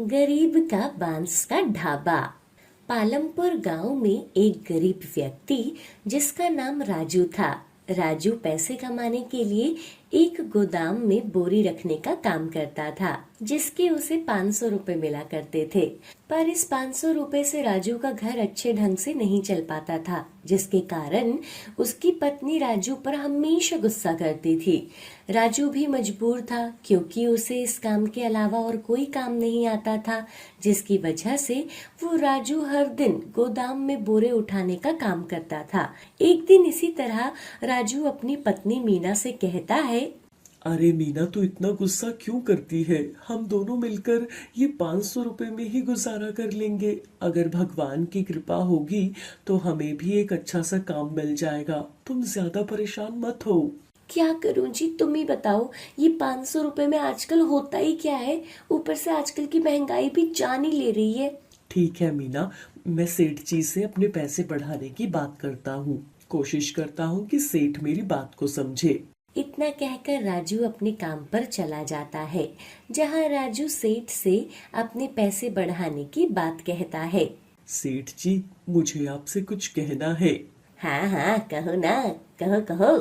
गरीब का बांस का ढाबा। पालमपुर गांव में एक गरीब व्यक्ति जिसका नाम राजू था। राजू पैसे कमाने के लिए एक गोदाम में बोरी रखने का काम करता था, जिसके उसे 500 रुपए मिला करते थे। पर इस 500 रुपए से राजू का घर अच्छे ढंग से नहीं चल पाता था, जिसके कारण उसकी पत्नी राजू पर हमेशा गुस्सा करती थी। राजू भी मजबूर था, क्योंकि उसे इस काम के अलावा और कोई काम नहीं आता था, जिसकी वजह से वो राजू हर दिन गोदाम में बोरे उठाने का काम करता था। एक दिन इसी तरह राजू अपनी पत्नी मीना से कहता है, अरे मीना, तू इतना गुस्सा क्यों करती है? हम दोनों मिलकर ये 500 रुपए में ही गुजारा कर लेंगे। अगर भगवान की कृपा होगी तो हमें भी एक अच्छा सा काम मिल जाएगा। तुम ज्यादा परेशान मत हो। क्या करूं जी, तुम ही बताओ। ये 500 रुपए में आजकल होता ही क्या है? ऊपर से आजकल की महंगाई भी जान ही ले रही है। ठीक है मीना, मैं सेठ जी से अपने पैसे बढ़ाने की बात करता हूँ। कोशिश करता हूँ कि सेठ मेरी बात को समझे। इतना कहकर राजू अपने काम पर चला जाता है, जहां राजू सेठ से अपने पैसे बढ़ाने की बात कहता है। सेठ जी, मुझे आपसे कुछ कहना है। हाँ हाँ, कहो ना, कहो कहो।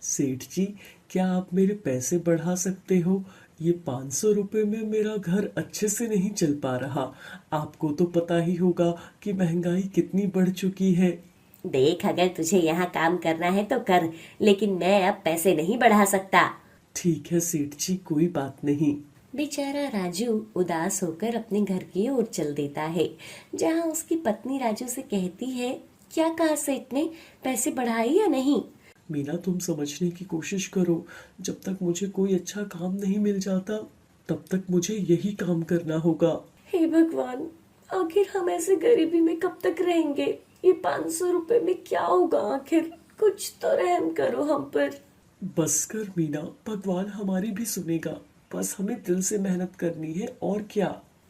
सेठ जी, क्या आप मेरे पैसे बढ़ा सकते हो? ये 500 रुपए में मेरा घर अच्छे से नहीं चल पा रहा। आपको तो पता ही होगा कि महंगाई कितनी बढ़ चुकी है। देख, अगर तुझे यहाँ काम करना है तो कर, लेकिन मैं अब पैसे नहीं बढ़ा सकता। ठीक है सेठ जी, कोई बात नहीं। बेचारा राजू उदास होकर अपने घर की ओर चल देता है, जहाँ उसकी पत्नी राजू से कहती है, क्या कहा सेठ ने, पैसे बढ़ाए या नहीं? मीना, तुम समझने की कोशिश करो। जब तक मुझे कोई अच्छा काम नहीं मिल जाता, तब तक मुझे यही काम करना होगा। हे भगवान, आखिर हम ऐसे गरीबी में कब तक रहेंगे? ये 500 रुपए में क्या होगा? आखिर कुछ तो रहम करो हम पर। बस कर मीना, भगवान हमारी भी सुनेगा। बस हमें दिल से मेहनत करनी है, और क्या।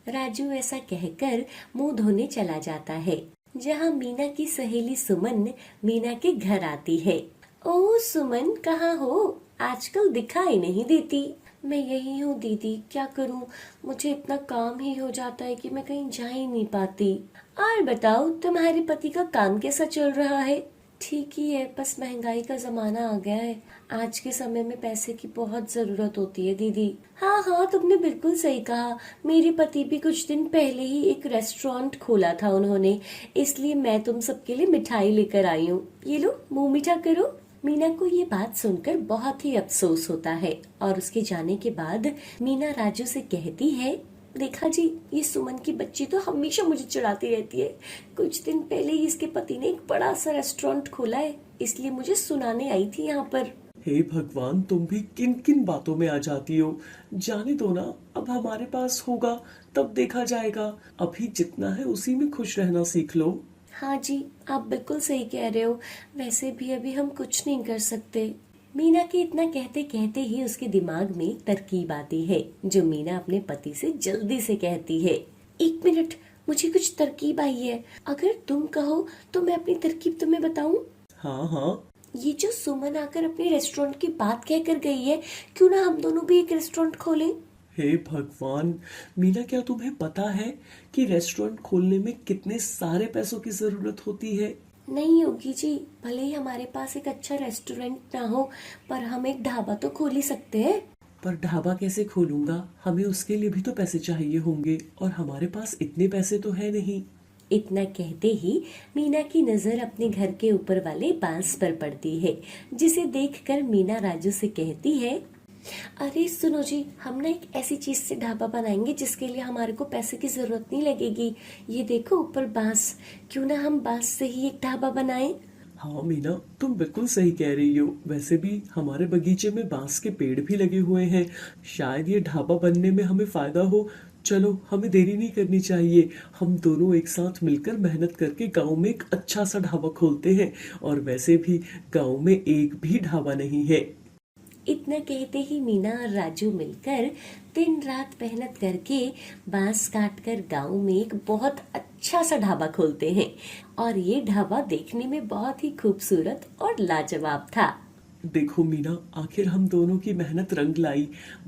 राजू ऐसा कहकर मुंह धोने चला जाता है, जहाँ मीना की सहेली सुमन मीना के घर आती है। ओ सुमन, कहाँ हो? आजकल दिखाई नहीं देती। मैं यही हूँ दीदी, क्या करूँ? मुझे इतना काम ही हो जाता है कि मैं कहीं जा ही नहीं पाती। और बताओ, तुम्हारे पति का काम कैसा चल रहा है? ठीक ही है, बस महंगाई का जमाना आ गया है। आज के समय में पैसे की बहुत जरूरत होती है दीदी। हाँ हाँ, तुमने बिल्कुल सही कहा। मेरे पति भी कुछ दिन पहले ही एक रेस्टोरेंट खोला था उन्होंने, इसलिए मैं तुम सबके लिए मिठाई लेकर आई हूँ। ये लो, मुंह मीठा करो। मीना को ये बात सुनकर बहुत ही अफसोस होता है, और उसके जाने के बाद मीना राजू से कहती है, देखा जी, ये सुमन की बच्ची तो हमेशा मुझे चिढ़ाती रहती है। कुछ दिन पहले ही इसके पति ने एक बड़ा सा रेस्टोरेंट खोला है, इसलिए मुझे सुनाने आई थी यहाँ पर। हे भगवान, तुम भी किन किन बातों में आ जाती हो। जाने दो ना, अब हमारे पास होगा तब देखा जाएगा। अभी जितना है उसी में खुश रहना सीख लो। हाँ जी, आप बिल्कुल सही कह रहे हो। वैसे भी अभी हम कुछ नहीं कर सकते। मीना के इतना कहते कहते ही उसके दिमाग में एक तरकीब आती है, जो मीना अपने पति से जल्दी से कहती है, एक मिनट, मुझे कुछ तरकीब आई है। अगर तुम कहो तो मैं अपनी तरकीब तुम्हें बताऊं? हाँ हाँ। ये जो सुमन आकर अपने रेस्टोरेंट की बात कह कर गई है, क्यों ना हम दोनों भी एक रेस्टोरेंट खोलें? हे भगवान, मीना, क्या तुम्हें पता है कि रेस्टोरेंट खोलने में कितने सारे पैसों की जरूरत होती है? नहीं होगी जी, भले ही हमारे पास एक अच्छा रेस्टोरेंट ना हो, पर हम एक ढाबा तो खोल ही सकते हैं। पर ढाबा कैसे खोलूंगा? हमें उसके लिए भी तो पैसे चाहिए होंगे, और हमारे पास इतने पैसे तो है नहीं। इतना कहते ही मीना की नजर अपने घर के ऊपर वाले बांस पर पड़ती है, जिसे देखकर मीना राजू से कहती है, अरे सुनो जी, हम ना एक ऐसी चीज से ढाबा बनाएंगे जिसके लिए हमारे को पैसे की जरूरत नहीं लगेगी। ये देखो ऊपर बांस, क्यों ना हम बांस से ही एक ढाबा बनाएं? हाँ मीना, तुम बिल्कुल सही कह रही हो। वैसे भी हमारे बगीचे में बांस के पेड़ भी लगे हुए हैं। शायद ये ढाबा बनने में हमें फायदा हो। चलो, हमें देरी नहीं करनी चाहिए। हम दोनों एक साथ मिलकर मेहनत करके गांव में एक अच्छा सा ढाबा खोलते हैं। और वैसे भी गांव में एक भी ढाबा नहीं है। इतना कहते ही मीना और राजू मिलकर दिन रात मेहनत करके बांस काट कर गाँव में एक बहुत अच्छा सा ढाबा खोलते हैं। और ये ढाबा देखने में बहुत ही खूबसूरत और लाजवाब था। देखो मीना, आखिर हम दोनों की मेहनत रंग लाई।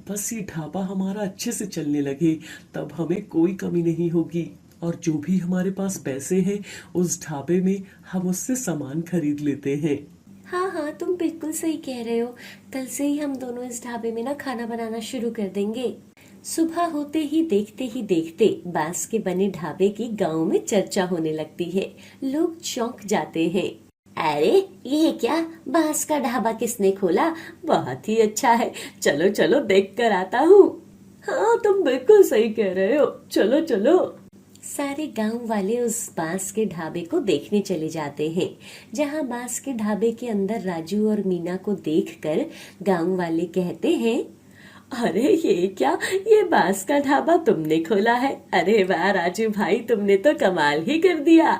बस ये ढाबा हमारा अच्छे से चलने लगे, तब हमें कोई कमी नहीं होगी। और जो भी हमारे पास पैसे हैं, उस ढाबे में हम उससे सामान खरीद लेते हैं। हाँ हाँ, तुम बिल्कुल सही कह रहे हो। कल से ही हम दोनों इस ढाबे में ना खाना बनाना शुरू कर देंगे। सुबह होते ही देखते बांस के बने ढाबे की गांव में चर्चा होने लगती है। लोग चौंक जाते हैं। अरे ये क्या, बांस का ढाबा किसने खोला? बहुत ही अच्छा है, चलो चलो देख कर आता हूँ। हाँ तुम बिल्कुल सही कह रहे हो, चलो चलो। सारे गांव वाले उस बांस के ढाबे को देखने चले जाते हैं। जहां बांस के ढाबे के अंदर राजू और मीना को देखकर गांव वाले कहते हैं, अरे ये क्या, ये बांस का ढाबा तुमने खोला है? अरे वाह राजू भाई, तुमने तो कमाल ही कर दिया।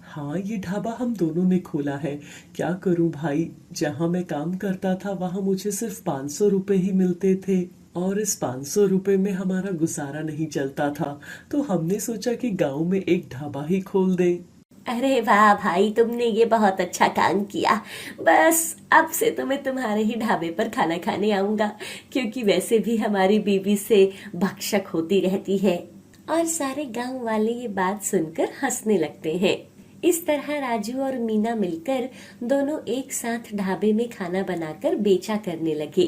हाँ, ये ढाबा हम दोनों ने खोला है। क्या करूं भाई, जहाँ मैं काम करता था वहाँ मुझे सिर्फ 500 रुपए ही मिलते थे, और इस 500 रुपए में हमारा गुजारा नहीं चलता था। तो हमने सोचा कि गांव में एक ढाबा ही खोल दें। अरे वाह भाई, तुमने ये बहुत अच्छा काम किया। बस अब से तो मैं तुम्हारे ही ढाबे पर खाना खाने आऊंगा, क्योंकि वैसे भी हमारी बीवी से भक्षक होती रहती है। और सारे गांव वाले ये बात सुनकर हंसने लगते हैं। इस तरह राजू और मीना मिलकर दोनों एक साथ ढाबे में खाना बनाकर बेचा करने लगे।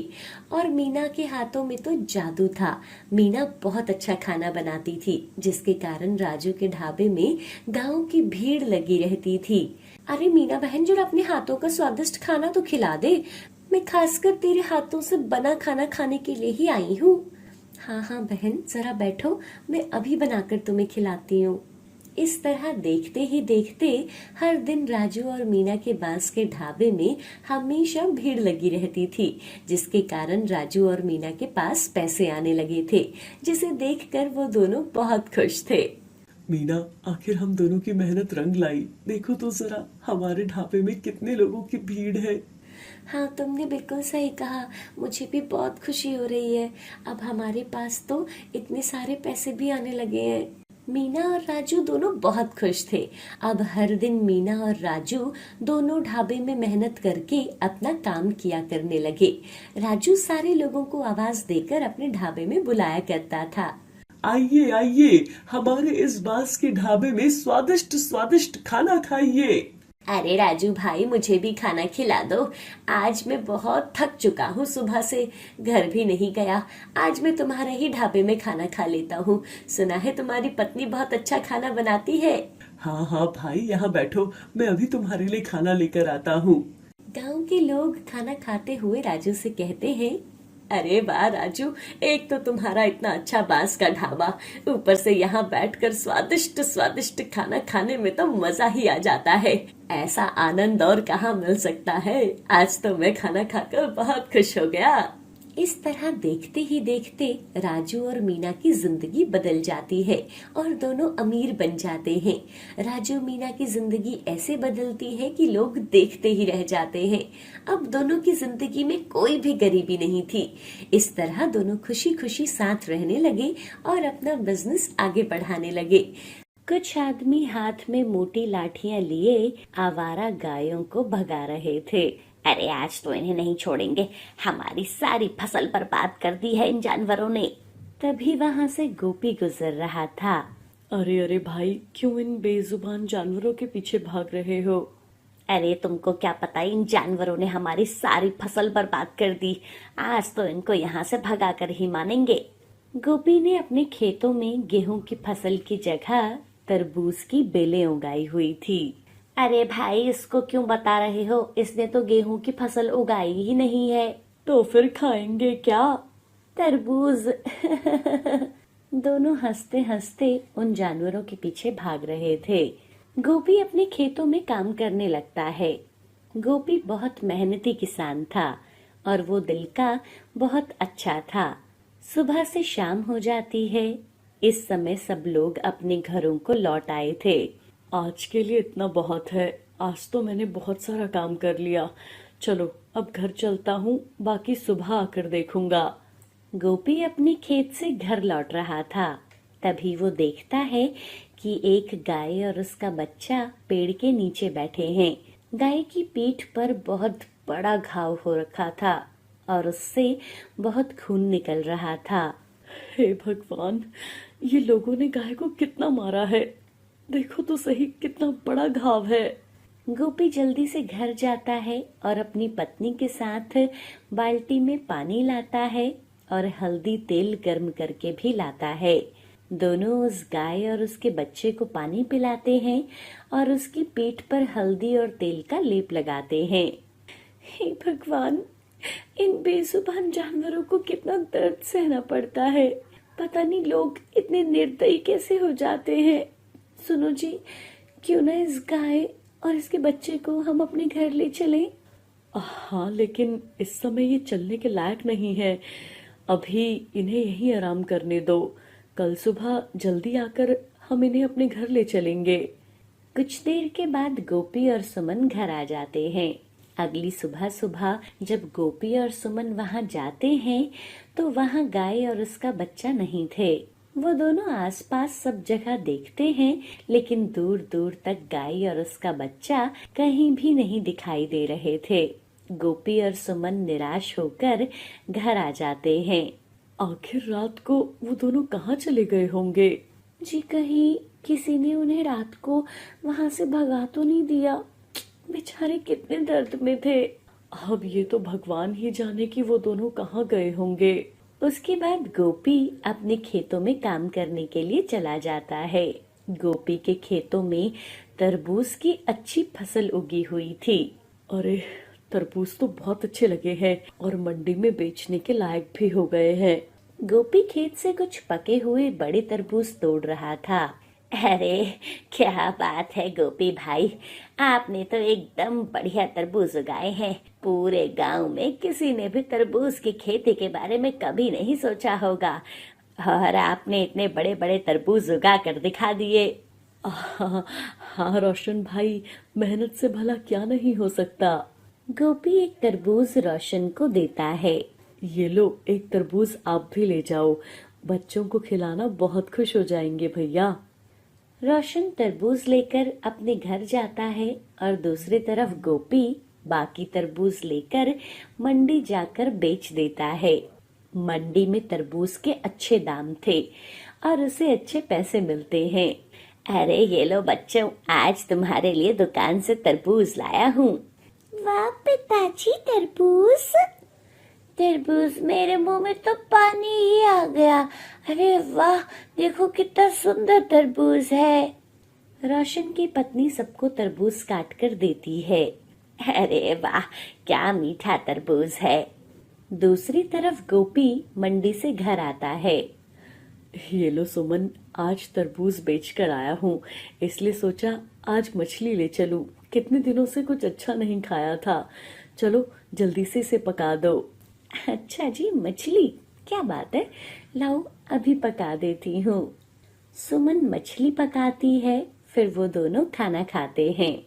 और मीना के हाथों में तो जादू था। मीना बहुत अच्छा खाना बनाती थी, जिसके कारण राजू के ढाबे में गांव की भीड़ लगी रहती थी। अरे मीना बहन, जरा अपने हाथों का स्वादिष्ट खाना तो खिला दे। मैं खासकर तेरे हाथों से बना खाना खाने के लिए ही आई हूँ। हाँ हाँ बहन, जरा बैठो, मैं अभी बनाकर तुम्हें खिलाती हूँ। इस तरह देखते ही देखते हर दिन राजू और मीना के बांस के ढाबे में हमेशा भीड़ लगी रहती थी, जिसके कारण राजू और मीना के पास पैसे आने लगे थे, जिसे देखकर वो दोनों बहुत खुश थे। मीना, आखिर हम दोनों की मेहनत रंग लाई। देखो तो जरा, हमारे ढाबे में कितने लोगों की भीड़ है। हाँ तुमने बिल्कुल सही कहा, मुझे भी बहुत खुशी हो रही है। अब हमारे पास तो इतने सारे पैसे भी आने लगे हैं। मीना और राजू दोनों बहुत खुश थे। अब हर दिन मीना और राजू दोनों ढाबे में मेहनत करके अपना काम किया करने लगे। राजू सारे लोगों को आवाज देकर अपने ढाबे में बुलाया करता था। आइए आइए, हमारे इस बांस के ढाबे में स्वादिष्ट स्वादिष्ट खाना खाइए। अरे राजू भाई, मुझे भी खाना खिला दो। आज मैं बहुत थक चुका हूँ, सुबह से घर भी नहीं गया। आज मैं तुम्हारे ही ढाबे में खाना खा लेता हूँ। सुना है तुम्हारी पत्नी बहुत अच्छा खाना बनाती है। हाँ हाँ भाई, यहाँ बैठो, मैं अभी तुम्हारे लिए खाना लेकर आता हूँ। गांव के लोग खाना खाते हुए राजू से कहते हैं, अरे वाह राजू, एक तो तुम्हारा इतना अच्छा बांस का ढाबा, ऊपर से यहाँ बैठकर स्वादिष्ट स्वादिष्ट खाना खाने में तो मजा ही आ जाता है। ऐसा आनंद और कहाँ मिल सकता है। आज तो मैं खाना खाकर बहुत खुश हो गया। इस तरह देखते ही देखते राजू और मीना की जिंदगी बदल जाती है और दोनों अमीर बन जाते हैं। राजू मीना की जिंदगी ऐसे बदलती है कि लोग देखते ही रह जाते हैं। अब दोनों की जिंदगी में कोई भी गरीबी नहीं थी। इस तरह दोनों खुशी खुशी साथ रहने लगे और अपना बिजनेस आगे बढ़ाने लगे। कुछ आदमी हाथ में मोटी लाठियां लिए आवारा गायों को भगा रहे थे। अरे आज तो इन्हें नहीं छोड़ेंगे, हमारी सारी फसल बर्बाद कर दी है इन जानवरों ने। तभी वहां से गोपी गुजर रहा था। अरे अरे भाई, क्यों इन बेजुबान जानवरों के पीछे भाग रहे हो? अरे तुमको क्या पता, इन जानवरों ने हमारी सारी फसल बर्बाद कर दी। आज तो इनको यहाँ से भगा कर ही मानेंगे। गोपी ने अपने खेतों में गेहूं की फसल की जगह तरबूज की बेलें उगाई हुई थी। अरे भाई, इसको क्यों बता रहे हो? इसने तो गेहूं की फसल उगाई ही नहीं है। तो फिर खाएंगे क्या? तरबूज। दोनों हंसते हंसते उन जानवरों के पीछे भाग रहे थे। गोपी अपने खेतों में काम करने लगता है। गोपी बहुत मेहनती किसान था और वो दिल का बहुत अच्छा था। सुबह से शाम हो जाती है। इस समय सब लोग अपने घरों को लौट आए थे। आज के लिए इतना बहुत है। आज तो मैंने बहुत सारा काम कर लिया। चलो अब घर चलता हूँ, बाकी सुबह आकर देखूंगा। गोपी अपने खेत से घर लौट रहा था। तभी वो देखता है कि एक गाय और उसका बच्चा पेड़ के नीचे बैठे हैं। गाय की पीठ पर बहुत बड़ा घाव हो रखा था और उससे बहुत खून निकल रहा था। हे भगवान, ये लोगों ने गाय को कितना मारा है। देखो तो सही, कितना बड़ा घाव है। गोपी जल्दी से घर जाता है और अपनी पत्नी के साथ बाल्टी में पानी लाता है और हल्दी तेल गर्म करके भी लाता है। दोनों उस गाय और उसके बच्चे को पानी पिलाते हैं और उसकी पीठ पर हल्दी और तेल का लेप लगाते हैं। हे भगवान, इन बेजुबान जानवरों को कितना दर्द सहना पड़ता है। पता नहीं लोग इतने निर्दयी कैसे हो जाते हैं। सुनो जी, क्यों ना इस गाय और इसके बच्चे को हम अपने घर ले चलें? हाँ, लेकिन इस समय ये चलने के लायक नहीं है। अभी इन्हें यहीं आराम करने दो। कल सुबह जल्दी आकर हम इन्हें अपने घर ले चलेंगे। कुछ देर के बाद गोपी और सुमन घर आ जाते हैं। अगली सुबह सुबह जब गोपी और सुमन वहां जाते हैं तो वहां गाय और उसका बच्चा नहीं थे। वो दोनों आसपास सब जगह देखते हैं, लेकिन दूर दूर तक गाय और उसका बच्चा कहीं भी नहीं दिखाई दे रहे थे। गोपी और सुमन निराश होकर घर आ जाते हैं। आखिर रात को वो दोनों कहाँ चले गए होंगे? जी, कहीं किसी ने उन्हें रात को वहां से भगा तो नहीं दिया? बेचारे कितने दर्द में थे। अब ये तो भगवान ही जाने कि वो दोनों कहाँ गए होंगे। उसके बाद गोपी अपने खेतों में काम करने के लिए चला जाता है। गोपी के खेतों में तरबूज की अच्छी फसल उगी हुई थी। अरे, तरबूज तो बहुत अच्छे लगे हैं और मंडी में बेचने के लायक भी हो गए हैं। गोपी खेत से कुछ पके हुए बड़े तरबूज तोड़ रहा था। अरे क्या बात है गोपी भाई, आपने तो एकदम बढ़िया तरबूज उगाए हैं। पूरे गांव में किसी ने भी तरबूज की खेती के बारे में कभी नहीं सोचा होगा और आपने इतने बड़े बड़े तरबूज उगा कर दिखा दिए। हाँ, हाँ रोशन भाई, मेहनत से भला क्या नहीं हो सकता। गोपी एक तरबूज रोशन को देता है। ये लो, एक तरबूज आप भी ले जाओ। बच्चों को खिलाना, बहुत खुश हो जाएंगे भैया। रोशन तरबूज लेकर अपने घर जाता है और दूसरी तरफ गोपी बाकी तरबूज लेकर मंडी जाकर बेच देता है। मंडी में तरबूज के अच्छे दाम थे और उसे अच्छे पैसे मिलते हैं। अरे ये लो बच्चों, आज तुम्हारे लिए दुकान से तरबूज लाया हूँ। वाह पिताजी, तरबूज तरबूज, मेरे मुंह में तो पानी ही आ गया। अरे वाह, देखो कितना सुंदर तरबूज है। रोशन की पत्नी सबको तरबूज काट कर देती है। अरे वाह, क्या मीठा तरबूज है। दूसरी तरफ गोपी मंडी से घर आता है। ये लो सुमन, आज तरबूज बेच कर आया हूँ, इसलिए सोचा आज मछली ले चलूं। कितने दिनों से कुछ अच्छा नहीं खाया था। चलो जल्दी से इसे पका दो। अच्छा जी, मछली, क्या बात है, लाओ अभी पका देती हूँ। सुमन मछली पकाती है, फिर वो दोनों खाना खाते हैं।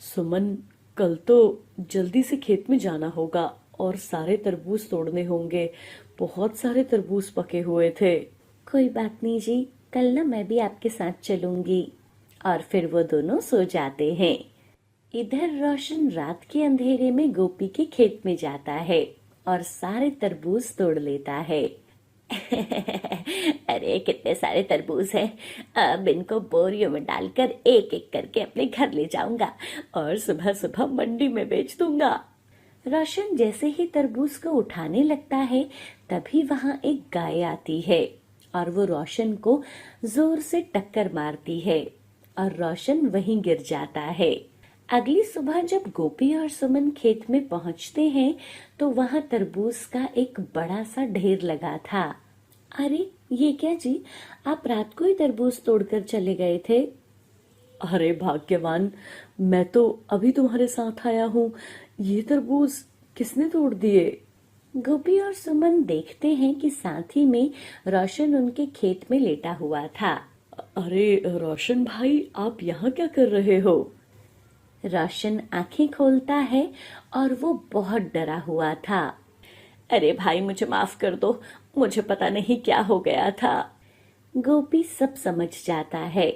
सुमन, कल तो जल्दी से खेत में जाना होगा और सारे तरबूज तोड़ने होंगे। बहुत सारे तरबूज पके हुए थे। कोई बात नहीं जी, कल ना मैं भी आपके साथ चलूंगी। और फिर वो दोनों सो जाते हैं। इधर रोशन रात के अंधेरे में गोपी के खेत में जाता है और सारे तरबूज तोड़ लेता है। अरे कितने सारे तरबूज हैं, अब इनको बोरियों में डालकर एक एक करके अपने घर ले जाऊंगा और सुबह सुबह मंडी में बेच दूंगा। रोशन जैसे ही तरबूज को उठाने लगता है, तभी वहां एक गाय आती है और वो रोशन को जोर से टक्कर मारती है और रोशन वहीं गिर जाता है। अगली सुबह जब गोपी और सुमन खेत में पहुंचते हैं तो वहां तरबूज का एक बड़ा सा ढेर लगा था। अरे ये क्या जी, आप रात को ही तरबूज तोड़कर चले गए थे? अरे भाग्यवान, मैं तो अभी तुम्हारे साथ आया हूँ। ये तरबूज किसने तोड़ दिए? गोपी और सुमन देखते हैं कि साथ ही में रोशन उनके खेत में लेटा हुआ था। अरे रोशन भाई, आप यहाँ क्या कर रहे हो? रोशन आंखें खोलता है और वो बहुत डरा हुआ था। अरे भाई, मुझे माफ कर दो, मुझे पता नहीं क्या हो गया था। गोपी सब समझ जाता है।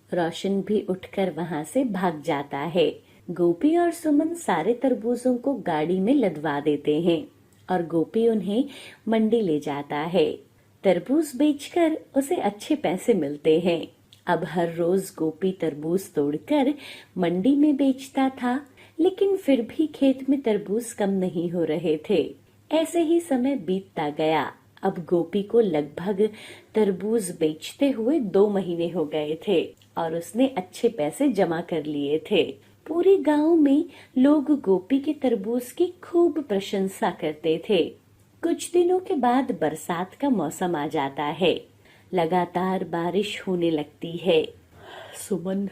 रोशन भी उठकर वहां से भाग जाता है। गोपी और सुमन सारे तरबूजों को गाड़ी में लदवा देते हैं और गोपी उन्हें मंडी ले जाता है। तरबूज बेचकर उसे अच्छे पैसे मिलते हैं। अब हर रोज गोपी तरबूज तोड़कर मंडी में बेचता था, लेकिन फिर भी खेत में तरबूज कम नहीं हो रहे थे। ऐसे ही समय बीतता गया। अब गोपी को लगभग तरबूज बेचते हुए 2 महीने हो गए थे और उसने अच्छे पैसे जमा कर लिए थे। पूरे गांव में लोग गोपी के तरबूज की खूब प्रशंसा करते थे। कुछ दिनों के बाद बरसात का मौसम आ जाता है। लगातार बारिश होने लगती है। सुमन,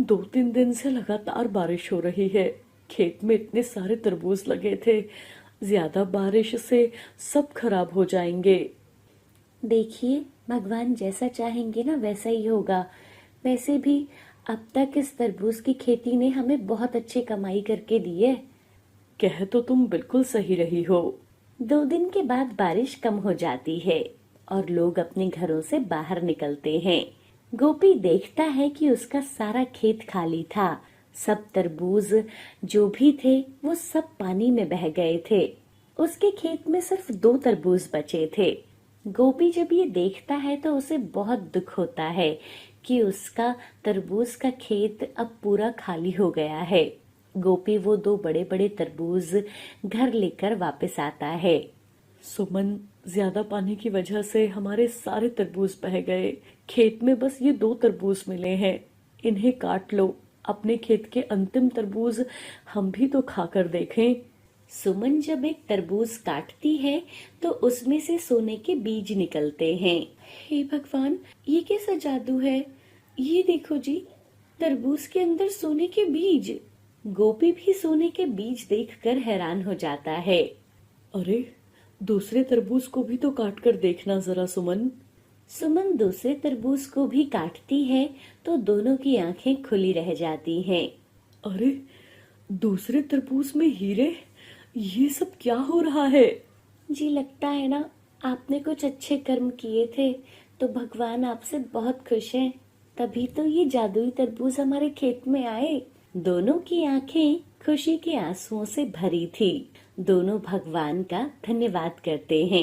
2-3 दिन से लगातार बारिश हो रही है। खेत में इतने सारे तरबूज लगे थे, ज्यादा बारिश से सब खराब हो जाएंगे। देखिए, भगवान जैसा चाहेंगे ना वैसा ही होगा। वैसे भी अब तक इस तरबूज की खेती ने हमें बहुत अच्छी कमाई करके दी है। कह तो तुम बिल्कुल सही रही हो। 2 दिन के बाद बारिश कम हो जाती है और लोग अपने घरों से बाहर निकलते हैं। गोपी देखता है कि उसका सारा खेत खाली था। सब तरबूज जो भी थे वो सब पानी में बह गए थे। उसके खेत में सिर्फ 2 तरबूज बचे थे। गोपी जब ये देखता है तो उसे बहुत दुख होता है कि उसका तरबूज का खेत अब पूरा खाली हो गया है। गोपी वो 2 बड़े बड़े तरबूज घर लेकर वापस आता है। सुमन, ज्यादा पानी की वजह से हमारे सारे तरबूज बह गए। खेत में बस ये 2 तरबूज मिले हैं। इन्हें काट लो। अपने खेत के अंतिम तरबूज हम भी तो खाकर देखें। सुमन जब एक तरबूज काटती है तो उसमें से सोने के बीज निकलते हैं। हे भगवान, ये कैसा जादू है? ये देखो जी, तरबूज के अंदर सोने के बीज। गोपी भी सोने के बीज देखकर हैरान हो जाता है। अरे, दूसरे तरबूज को भी तो काट कर देखना जरा सुमन। सुमन दूसरे तरबूज को भी काटती है तो दोनों की आंखें खुली रह जाती हैं। अरे, दूसरे तरबूज में हीरे? ये सब क्या हो रहा है? जी, लगता है ना आपने कुछ अच्छे कर्म किए थे तो भगवान आपसे बहुत खुश हैं। तभी तो ये जादुई तरबूज हमारे खेत में आए। दोनों की आंखें खुशी के आंसुओं से भरी थी। दोनों भगवान का धन्यवाद करते हैं।